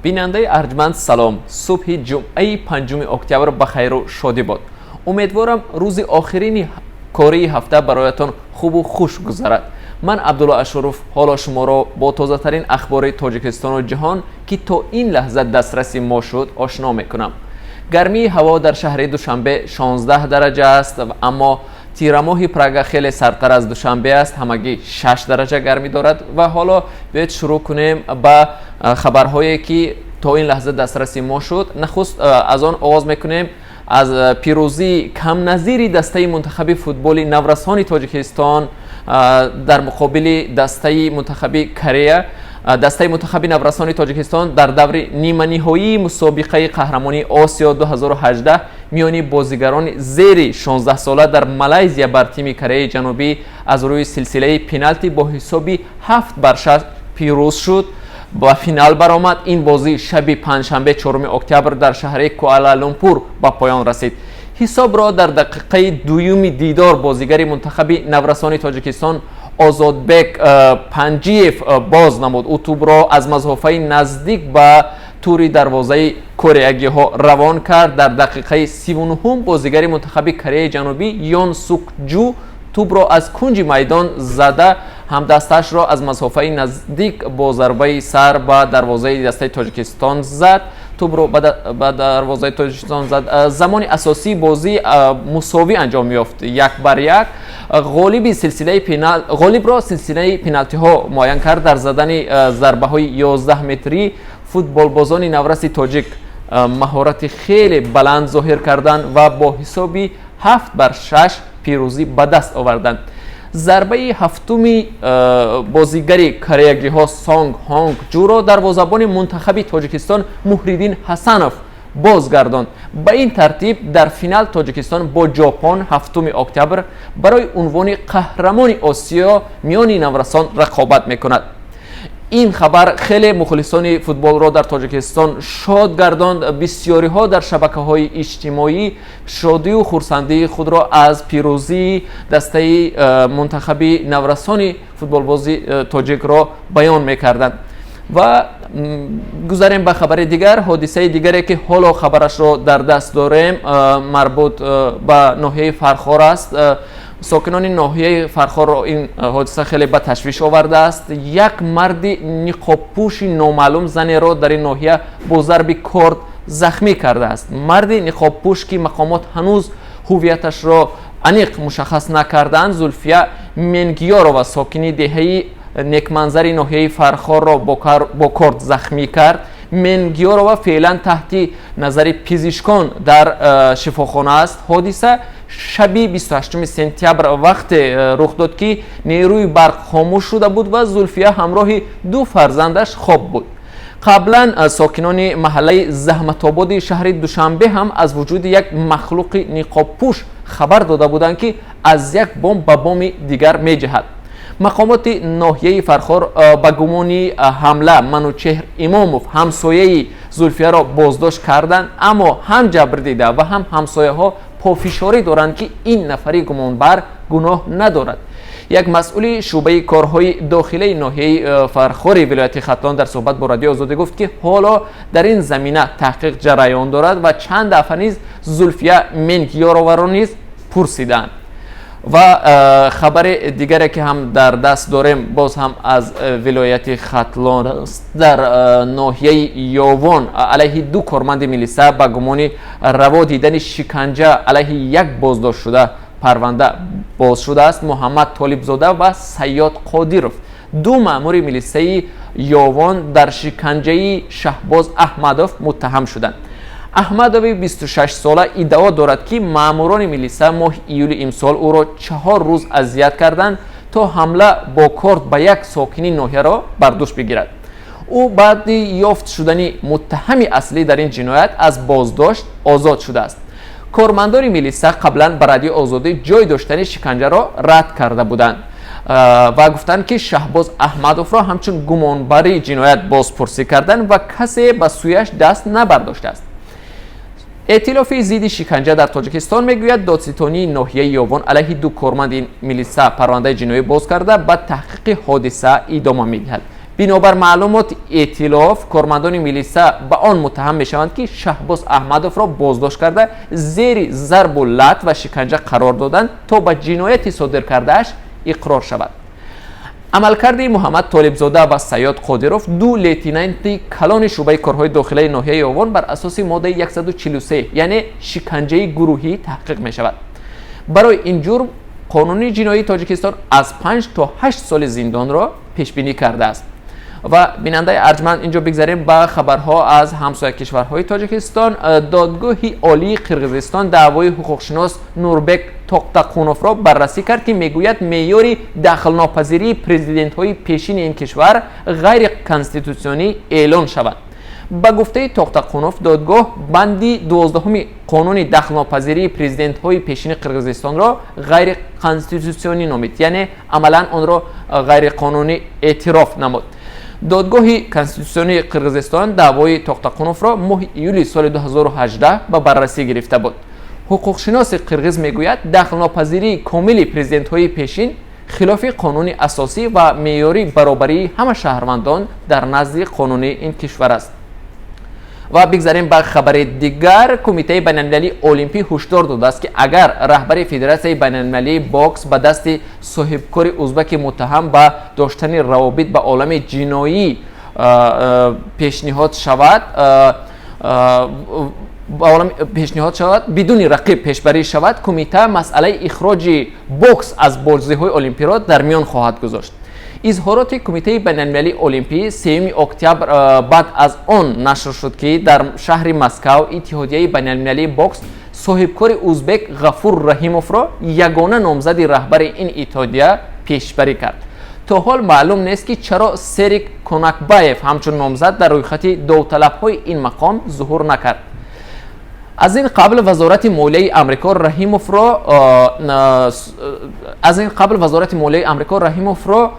بیننده ارجمند سلام. صبح جمعه 5 اکتبر بخیر و شادی باد. امیدوارم روز آخرین کاری هفته برایتان خوب و خوش گذرد. من عبدالله اشرف حالا شما را با تازه ترین اخبار تاجیکستان و جهان که تا این لحظه دسترسی ما شد آشنا میکنم. گرمی هوا در شهر دوشنبه 16 درجه است، اما تیرماه پراگ خیلی سردتر از دوشنبه است، همگی 6 درجه گرمی دارد. و حالا باید شروع کنیم با خبرهایی که تا این لحظه دسترسی ما شد. نخست از آن آغاز میکنیم از پیروزی کم نظیری دسته منتخب فوتبال نورسان تاجیکستان در مقابل دسته منتخب کره. دسته منتخب نورسان تاجیکستان در دور نیمه نهایی مسابقه قهرمانی آسیا 2018 میان بازیگران زیر 16 ساله در مالزیا بر تیم کره جنوبی از روی سلسله پنالتی با حساب 7-6 پیروز شد. با فینال برآمد. این بازی شب پنجشنبه 4 اکتبر در شهر کوالالامپور به پایان رسید. حساب را در دقیقه دوم دیدار بازیگر منتخب نورسان تاجیکستان آزادبک پنجیف باز نمود. او توپ را از مسافه نزدیک به توری دروازه کره‌ای ها روان کرد. در دقیقه 39 بازیگر منتخب کره جنوبی یون سوک جو توپ را از کنج میدان زده همدستش را از مسافه نزدیک با ضربه سر به دروازه دسته تاجیکستان زد. توپ را به دروازه تاجیکستان زد. زمان اساسی بازی مساوی انجام یافت، 1-1. غالب را سلسله پنالتی ها معین کرد. در زدن ضربه های 11 متری فوتبال بازان نورس تاجیک مهارت خیلی بلند ظاهر کردند و با حسابی 7-6 پیروزی به دست آوردند. ضربه هفتم بازیگر کره ها سانگ هانگ جو را دروازه‌بان منتخب تاجیکستان محیدین حسنوف بازگرداند. به این ترتیب در فینال تاجیکستان با ژاپن 7 اکتبر برای عنوان قهرمان آسیا میان نورسان رقابت میکند. این خبر خیلی مخلصان فوتبال را در تاجیکستان شاد گرداند. بسیاری ها در شبکه‌های اجتماعی شادی و خرسندی خود را از پیروزی دسته منتخب نورسان فوتبال بازی تاجیک را بیان می‌کردند. و گذاریم به خبر دیگر. حادثه دیگری که حالا خبرش را در دست داریم مربوط به ناحیه فرخار است. ساکنان ناحیه فرخار را این حادثه خیلی به تشویش آورده است. یک مرد نقاب پوش نامعلوم زنی را در این ناحیه با ضرب کارد زخمی کرده است. مرد نقاب پوش که مقامات هنوز هویتش را انیق مشخص نکردند، زولفیه منگیارو و ساکنی دهه نیکمنظر ناحیه فرخار را با کارد زخمی کرد. منگیارو فعلا تحت نظر پزشکان در شفاخانه است. حادثه شب 28 سپتامبر وقت رخ داد که نیروی برق خاموش شده بود و زولفیه همراه 2 فرزندش خواب بود. قبلا ساکنان محله زحمت آباد شهر دوشنبه هم از وجود یک مخلوق نقاب پوش خبر داده بودند که از یک بام به بام دیگر می جهد. مقامات ناحیه فرخار به گمان حمله منوچهر اماموف همسایه زولفیه را بازداشت کردند، اما هم جبر دیده و هم همسایه ها پافشاری دارند که این نفری گمانبر گناه ندارد. یک مسئول شعبه کارهای داخلی ناحیه فرخار ولایت ختلان در صحبت با رادیو آزادی گفت که حالا در این زمینه تحقیق جریان دارد و چند دفعه نیز زولفیه منگیارو را نیز پرسیدند. و خبر دیگری که هم در دست داریم باز هم از ولایت ختلان است. در ناحیه یاوان علیه 2 کارمند میلیسا به گمان روا دیدن شکنجه علیه یک بازداشت شده پرونده باز شده است. محمد طالب زاده و سیاد قادیروف 2 مأمور میلیسای یاوان در شکنجه شهباز احمدوف متهم شدند. احمدوی 26 ساله ادعا دارد که ماموران میلیسا ماه ایول امسال او را 4 روز اذیت کردند تا حمله با کارد به یک ساکنی ناحیه را بر دوش بگیرد. او بعد یافت شدن متهم اصلی در این جنایت از بازداشت آزاد شده است. کارمندان میلیسا قبلا به رادیو آزادی جای داشتن شکنجه را رد کرده بودند و گفتند که شهباز احمدوف را همچون گمانبر جنایت بازپرسی کردند و کسی به سویش دست نبرداشته است. ائتلاف ضد شکنجه در تاجیکستان میگوید دادستانی ناحیه یاوان علیه 2 کارمند این میلیسا پرونده جنایی باز کرده به تحقیق حادثه ادامه میدهد. بنابر معلومات ائتلاف کارمندان میلیسا به آن متهم میشوند که شهباز احمدوف را بازداشت کرده زیر ضرب و لط و شکنجه قرار دادند تا به جنایت صادر کردهش اقرار شود. عملکرد محمد طالبزاده و سیاد قادروف دو لیتیننت کلان شعبه کارهای داخلی ناحیه آوان بر اساس ماده 143 یعنی شکنجه گروهی تحقیق می شود. برای این جرم قانون جنایی تاجیکستان از 5 تا 8 سال زندان را پیش بینی کرده است. و بیننده ارجمند اینجا بگذاریم به خبرها از همسایه کشورهای تاجیکستان. دادگاه عالی قرقیزستان دعوای حقوقشناس نوربک توختاقونوف را بررسی کرد که میگوید معیار دخلناپذیری پرزیدنت های پیشین این کشور غیر کانستیتوسیونی اعلان شود. با گفته توختاقونوف دادگاه بندی 12 قانون دخلناپذیری پرزیدنت های پیشین قرقیزستان را غیر کانستیتوسیونی نامید، یعنی عملا آن را غیر قانونی اعتراف نمود. دادگاه کانستیتوسیونی قرقیزستان دعوای توختاقونوف را ماه ایولی سال 2018 به بررسی گرفته بود. حقوقشناس قرقیز میگوید دخلناپذیری کامل پرزیدنت های پیشین خلاف قانون اساسی و معیاری برابری همه شهروندان در نزد قانونی این کشور است. و بگذاریم به خبر دیگر. کمیته بین‌المللی المپی هشدار داده است که اگر رهبر فدراسیون بین‌المللی باکس به دست صاحبکار ازبک متهم به داشتن روابط به عالم جنایی پیشنهاد شود بدون رقیب پیشبری شود، کمیته مسئله اخراج باکس از بازی‌های المپی را در میان خواهد گذاشت. اظهارات کمیته بین‌المللی المپی 3 اکتبر بعد از آن نشر شد که در شهر مسکو اتحادیه بین‌المللی باکس صاحبکار ازبک غفور رحیموف را یگانه نامزد رهبر این اتحادیه پیشبری کرد. تا حال معلوم نیست که چرا سریک کناکبایف همچون نامزد در رویخط داوطلب‌های این مقام ظهور نکرد. از این قبل وزارت مالیه آمریکا رحیموف را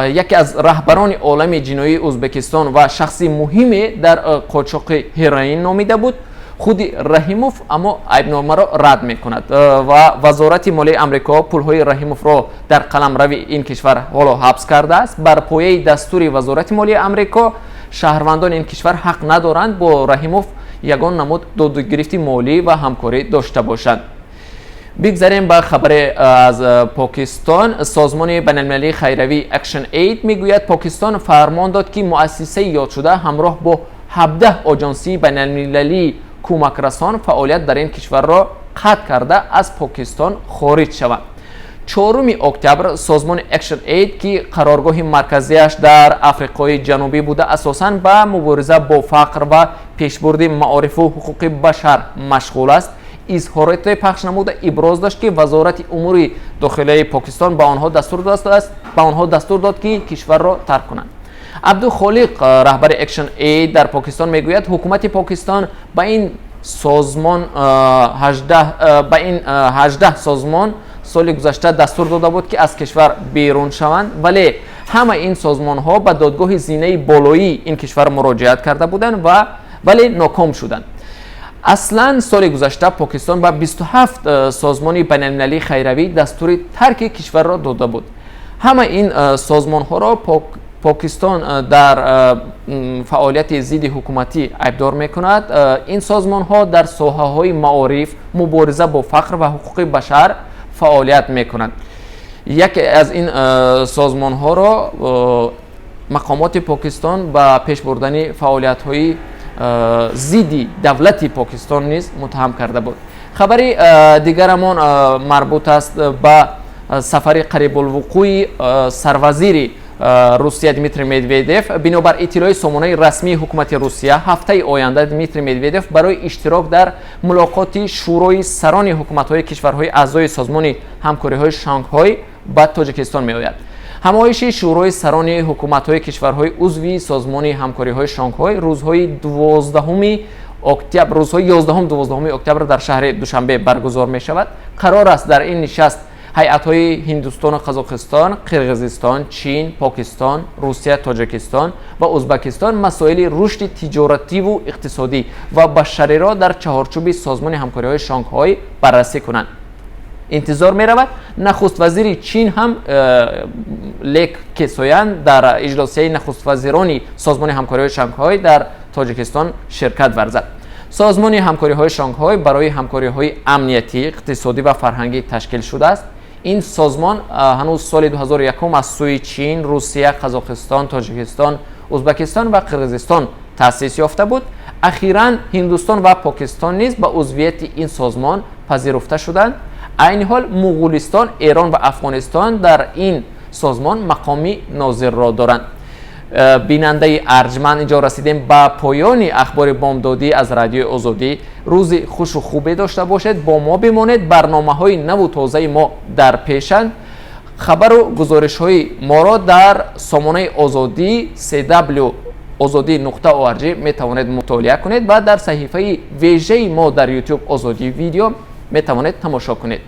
یکی از رهبران عالم جنایی ازبکستان و شخصی مهمی در قاچاق هروئین نامیده بود. خود رحیموف اما عیبنامه را رد میکند و وزارت مالیه آمریکا پولهای رحیموف را در قلمرو این کشور حالا حبس کرده است. بر پایه دستور وزارت مالیه آمریکا شهروندان این کشور حق ندارند با رحیموف یگان نمود دادگیری مالی و همکاری داشته باشند. بگذاریم به خبر از پاکستان. سازمان بین‌المللی خیروی اکشن اید میگوید پاکستان فرمان داد که مؤسسه یاد شده همراه با 17 آژانسی بین‌المللی کمک رسان فعالیت در این کشور را قطع کرده از پاکستان خارج شوند. 4 اکتبر سازمان اکشن اید که قرارگاه مرکزیش در آفریقای جنوبی بوده اساساً به مبارزه با فقر و پیشبرد معارف و حقوق بشر مشغول است، اظهارات پخش نموده ابراز داشت که وزارت امور داخلی پاکستان به آنها دستور داد که کشور را ترک کنند. عبدالخالق رهبر اکشن اید در پاکستان میگوید حکومت پاکستان به این 18 سازمان سال گذشته دستور داده بود که از کشور بیرون شوند، ولی همه این سازمان ها به دادگاه زینه بالایی این کشور مراجعت کرده بودند ولی ناکام شدند. اصلا سال گذشته پاکستان به 27 سازمان بین‌المللی خیروی دستور ترک کشور را داده بود. همه این سازمان ها را پاکستان در فعالیت ضد حکومتی عیبدار میکند. این سازمان ها در ساحه های معارف، مبارزه با فقر و حقوق بشر فعالیت میکنند. یکی از این سازمان ها را مقامات پاکستان با پیش بردن فعالیت های ضد دولت پاکستان نیز متهم کرده بود. خبری دیگرمان مربوط است به سفر قریب الوقوع سروزیر روسیه دیمیتری مدویدف. بنابر اطلاع سامانه رسمی حکومت روسیه هفته آینده دیمیتری مدویدف برای اشتراک در ملاقات شورای سران حکومت‌های کشورهای اعضای سازمان همکاری‌های شانگهای به تاجیکستان می‌آید. همایش شورای سران حکومت‌های کشورهای عضو سازمان همکاری‌های شانگهای روزهای 11 اکتبر در شهر دوشنبه برگزار می‌شود. قرار است در این نشست هیئت‌های هندوستان و قزاقستان، قرقیزستان، چین، پاکستان، روسیه، تاجیکستان و ازبکستان مسائل رشد تجارتی و اقتصادی و بشری را در چهارچوب سازمان همکاری‌های شانگهای بررسی کنند. انتظار می رود. نخست وزیر چین هم لیک کسویان در اجلاسیه نخست وزیران سازمان همکاری شانگهای در تاجیکستان شرکت ورزد. سازمان همکاری های شانگهای برای همکاری های امنیتی، اقتصادی و فرهنگی تشکیل شده است. این سازمان هنوز سال 2001 از سوی چین، روسیه، قزاقستان، تاجیکستان، ازبکستان و قرقیزستان تأسیس یافته بود. اخیراً هندوستان و پاکستان نیز به عضویت این سازمان پذیرفته شدند. عین حال مغولستان، ایران و افغانستان در این سازمان مقامی ناظر را دارند. بیننده ارجمند، اینجا رسیدیم به پایان اخبار بامدادی از رادیو آزادی. روز خوش و خوبی داشته باشید، با ما بمانید. برنامه‌های نو و تازه ما در پیشند. خبر و گزارش‌های ما را در سامانه آزادی www.azadi.org می توانید مطالعه کنید و در صحیفه ویژه ما در یوتیوب آزادی ویدیو می توانید تماشا کنید.